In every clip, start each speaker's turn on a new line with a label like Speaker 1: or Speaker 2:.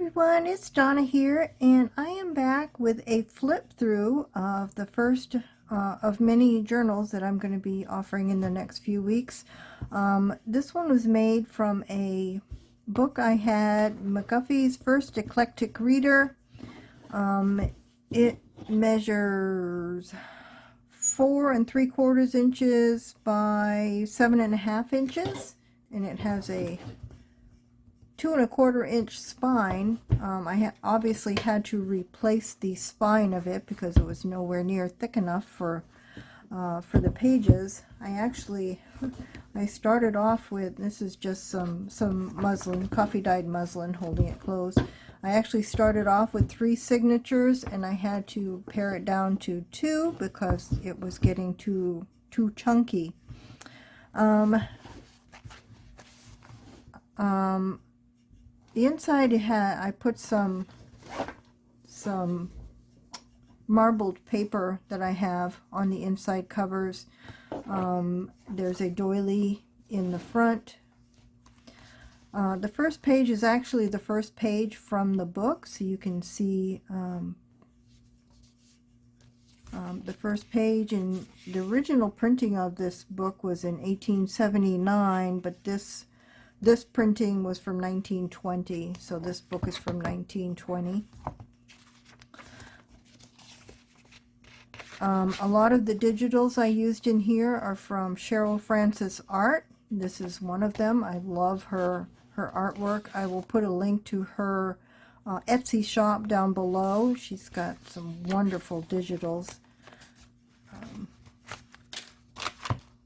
Speaker 1: Everyone, it's Donna here, and I am back with a flip through of the first of many journals that I'm going to be offering in the next few weeks. This one was made from a book I had, McGuffey's First Eclectic Reader. It measures 4 3/4 inches by 7.5 inches, and it has a 2 1/4 inch spine. I obviously had to replace the spine of it because it was nowhere near thick enough for the pages. I started off with, this is just some muslin, coffee dyed muslin, holding it closed. I actually started off with 3 signatures, and I had to pare it down to 2 because it was getting too chunky. The inside I put some marbled paper that I have on the inside covers. There's a doily in the front. The first page is actually the first page from the book, so you can see the first page. And the original printing of this book was in 1879, but this printing was from 1920, so this book is from 1920. A lot of the digitals I used in here are from Cheryl Francis Art. This is one of them. I love her artwork. I will put a link to her Etsy shop down below. She's got some wonderful digitals.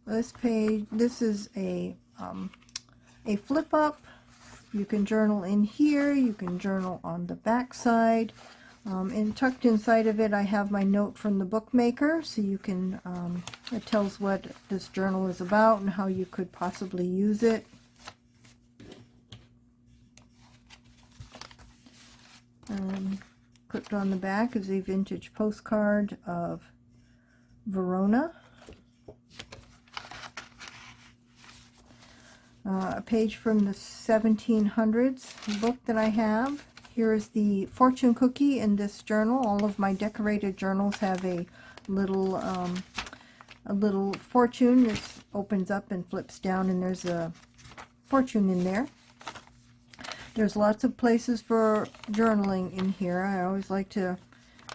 Speaker 1: This page, this is a flip up. You can journal in here, you can journal on the back side, and tucked inside of it I have my note from the bookmaker, so you can, it tells what this journal is about and how you could possibly use it. Clipped on the back is a vintage postcard of Verona. A page from the 1700s book that I have. Here is the fortune cookie in this journal. All of my decorated journals have a little fortune. This opens up and flips down, and there's a fortune in there. There's lots of places for journaling in here. I always like to,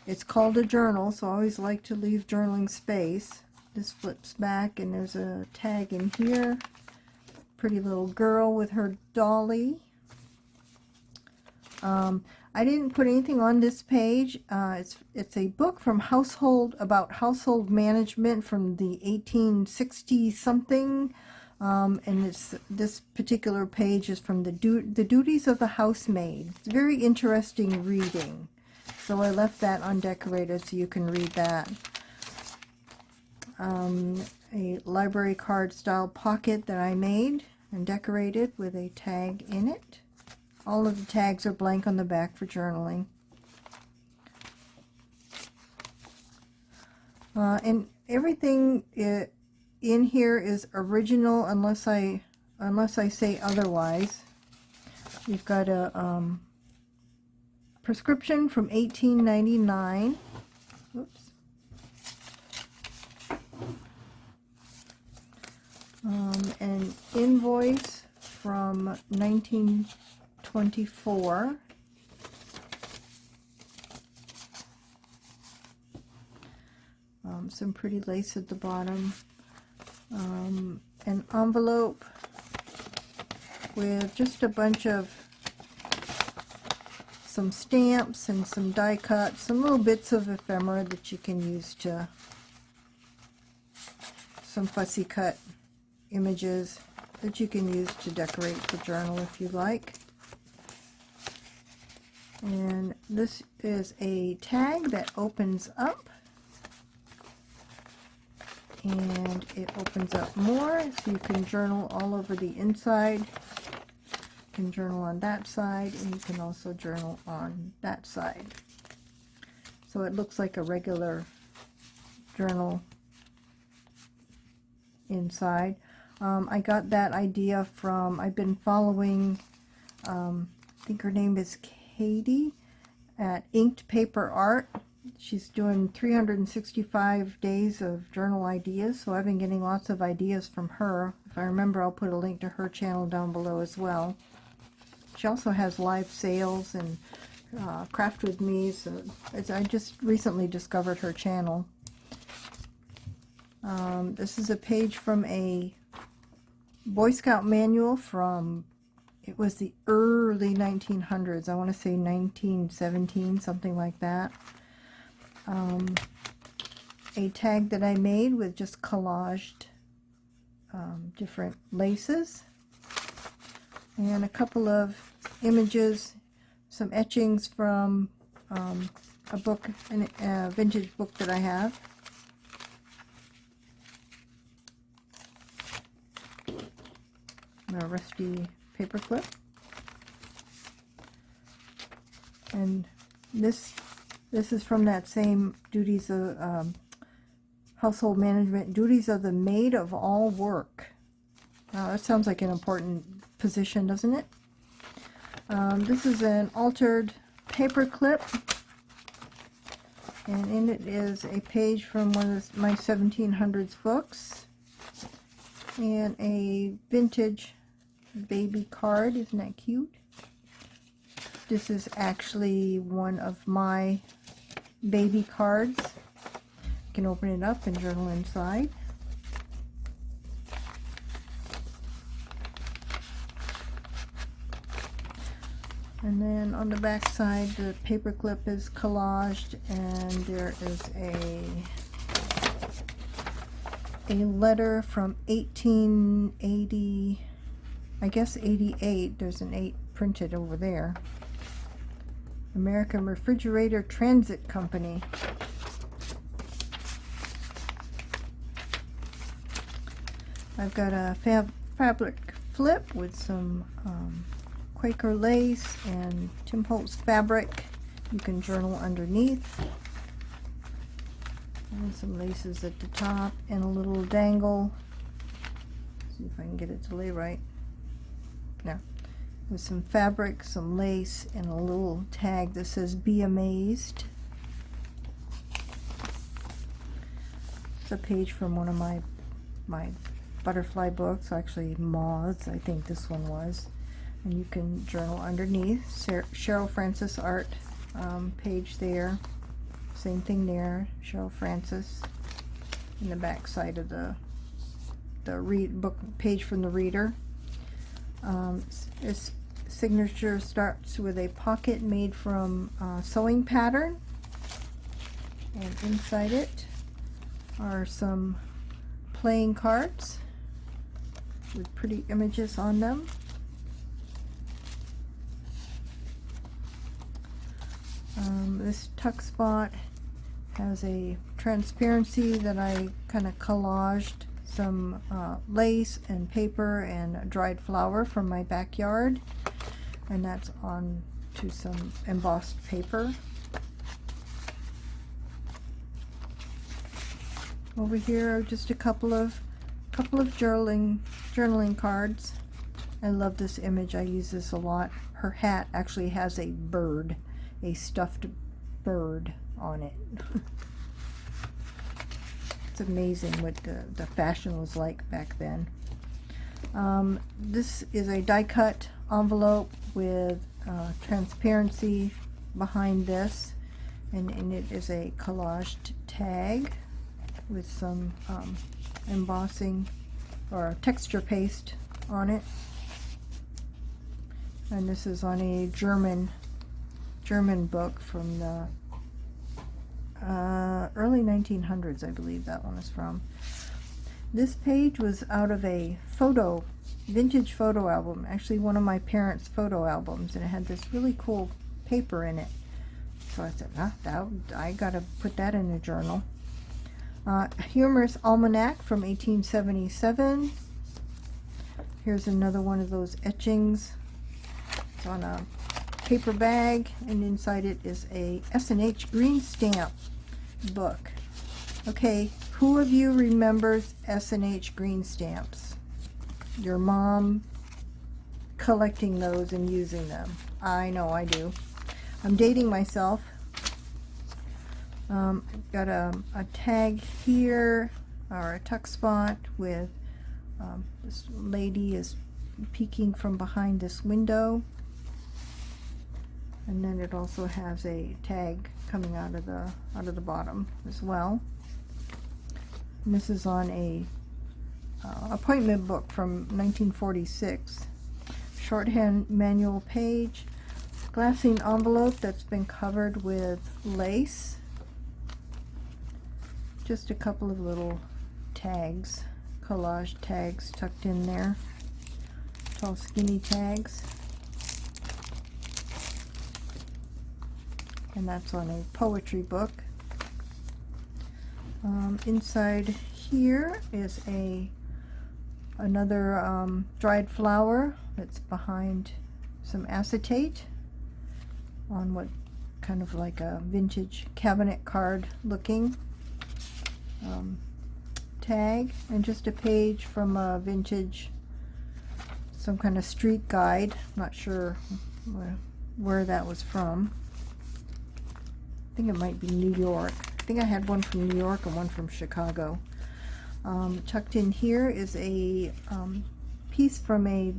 Speaker 1: it's called a journal, so I always like to leave journaling space. This flips back, and there's a tag in here. Pretty little girl with her dolly. I didn't put anything on this page. It's a book from about household management from the 1860 something, and this particular page is from the duties of the housemaid. It's very interesting reading, so I left that undecorated so you can read that. A library card style pocket that I made and decorated with a tag in it. All of the tags are blank on the back for journaling. And everything in here is original unless I say otherwise. You've got a prescription from 1899. Oops. An invoice from 1924. Some pretty lace at the bottom. An envelope with just a bunch of some stamps and some die cuts, some little bits of ephemera that you can use to, some fussy cut images that you can use to decorate the journal if you like. And this is a tag that opens up, and it opens up more, so you can journal all over the inside. You can journal on that side, and you can also journal on that side. So it looks like a regular journal inside. I got that idea from, I've been following, I think her name is Haiti at Inked Paper Art. She's doing 365 days of journal ideas, so I've been getting lots of ideas from her. If I remember, I'll put a link to her channel down below as well. She also has live sales and Craft With Me, so I just recently discovered her channel. This is a page from a Boy Scout manual from, it was the early 1900s. I want to say 1917, something like that. A tag that I made with just collaged different laces. And a couple of images, some etchings from a book, a vintage book that I have. A rusty paper clip. And this is from that same duties of household management, duties of the maid of all work. That sounds like an important position, doesn't it? This is an altered paper clip, and in it is a page from one of my 1700s books and a vintage baby card. Isn't that cute? This is actually one of my baby cards. You can open it up and journal inside. And then on the back side, the paper clip is collaged, and there is a letter from 1880, I guess 88. There's an 8 printed over there. American Refrigerator Transit Company. I've got a fabric flip with some Quaker lace and Tim Holtz fabric. You can journal underneath. And some laces at the top and a little dangle. See if I can get it to lay right. There. With some fabric, some lace, and a little tag that says "Be Amazed." It's a page from one of my butterfly books, actually Moths, I think this one was. And you can journal underneath. Cheryl Francis art page there. Same thing there. Cheryl Francis. In the back side of the book page from the reader. Its signature starts with a pocket made from sewing pattern. And inside it are some playing cards with pretty images on them. This tuck spot has a transparency that I kind of collaged some lace and paper and dried flour from my backyard, and that's on to some embossed paper. Over here are just a couple of journaling cards. I love this image. I use this a lot. Her hat actually has a bird, a stuffed bird on it. It's amazing what the fashion was like back then. This is a die cut envelope with transparency behind this, and in it is a collaged tag with some embossing or texture paste on it. And this is on a German book from the early 1900s, I believe that one is from. This page was out of a vintage photo album, actually one of my parents' photo albums, and it had this really cool paper in it. So I said, I gotta put that in a journal. Humorous Almanac from 1877. Here's another one of those etchings. It's on a paper bag, and inside it is a S&H green stamp book. Okay, who of you remembers S&H green stamps? Your mom collecting those and using them. I know I do. I'm dating myself. I've got a tag here, or a tuck spot with this lady is peeking from behind this window. And then it also has a tag coming out of the bottom as well. And this is on a appointment book from 1946. Shorthand manual page, glassine envelope that's been covered with lace. Just a couple of little tags, collage tags tucked in there. Tall skinny tags. And that's on a poetry book. Inside here is another dried flower that's behind some acetate on what kind of like a vintage cabinet card looking tag, and just a page from a vintage, some kind of street guide. Not sure where that was from. I think it might be New York. I think I had one from New York and one from Chicago. Tucked in here is a piece from a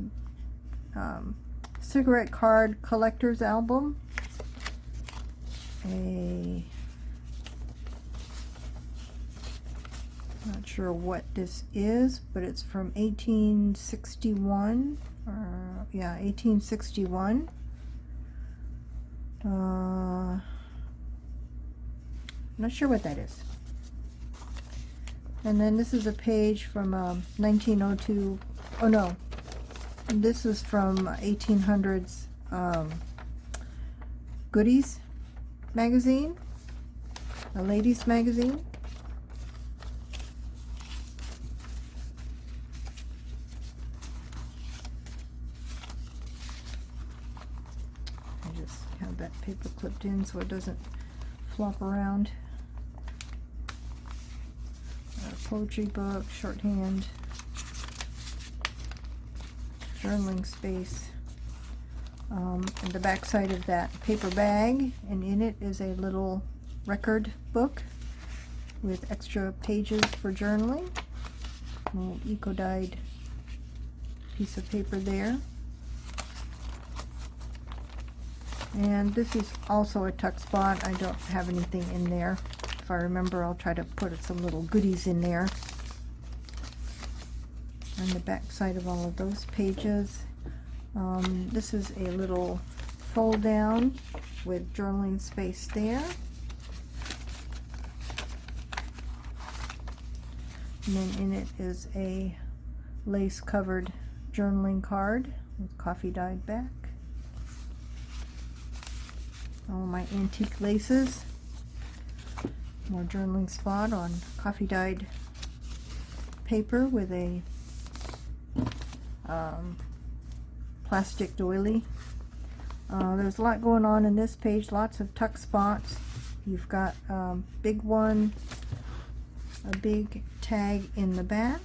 Speaker 1: cigarette card collector's album. Not sure what this is, but it's from 1861. Yeah, 1861. Not sure what that is. And then this is a page from 1902. Oh no, this is from 1800s Goodies magazine, a ladies magazine. I just have that paper clipped in so it doesn't flop around. Poetry book, shorthand, journaling space. And the back side of that paper bag, and in it is a little record book with extra pages for journaling. A little eco-dyed piece of paper there. And this is also a tuck spot. I don't have anything in there. If I remember, I'll try to put some little goodies in there. On the back side of all of those pages. This is a little fold down with journaling space there. And then in it is a lace covered journaling card with coffee dyed back. All my antique laces. More journaling spot on coffee dyed paper with a plastic doily. There's a lot going on in this page, lots of tuck spots. You've got big one, a big tag in the back.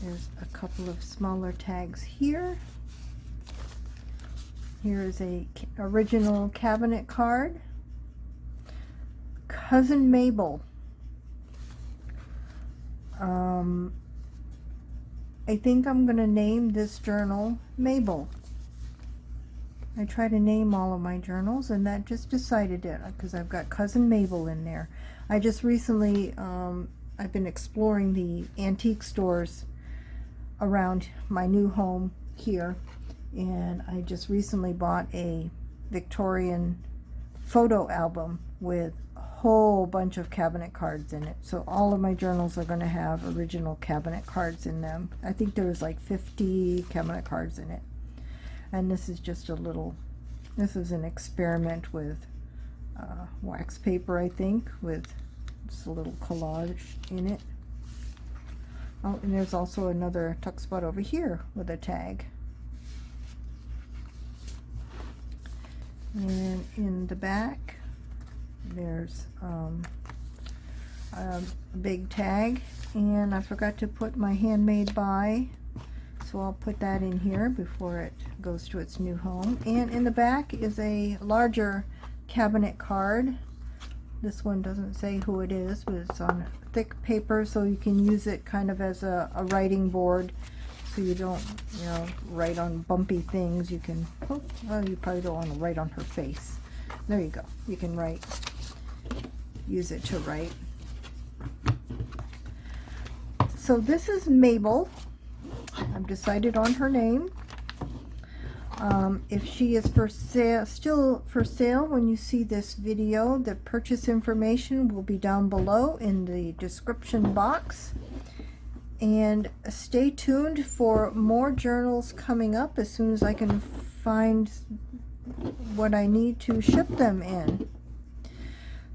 Speaker 1: There's a couple of smaller tags here. Here is a original cabinet card. Cousin Mabel. I think I'm going to name this journal Mabel. I try to name all of my journals, and that just decided it because I've got Cousin Mabel in there. I just recently, I've been exploring the antique stores around my new home here, and I just recently bought a Victorian photo album with a whole bunch of cabinet cards in it. So all of my journals are going to have original cabinet cards in them. I think there was like 50 cabinet cards in it. And this is just a little, this is an experiment with wax paper, I think, with just a little collage in it. Oh, and there's also another tuck spot over here with a tag. And in the back, there's a big tag, and I forgot to put my handmade by, So I'll put that in here before it goes to its new home. And in the back is a larger cabinet card. This one doesn't say who it is, but it's on thick paper, so you can use it kind of as a writing board, so you don't, you know, write on bumpy things. You can, oh, well, you probably don't want to write on her face. There you go. You can write, use it to write. So this is Mabel. I've decided on her name. If she is for sale, still for sale when you see this video, the purchase information will be down below in the description box. And stay tuned for more journals coming up as soon as I can find what I need to ship them in.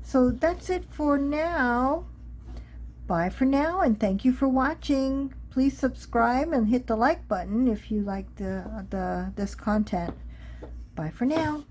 Speaker 1: So that's it for now. Bye for now, and thank you for watching. Please subscribe and hit the like button if you like this content. Bye for now.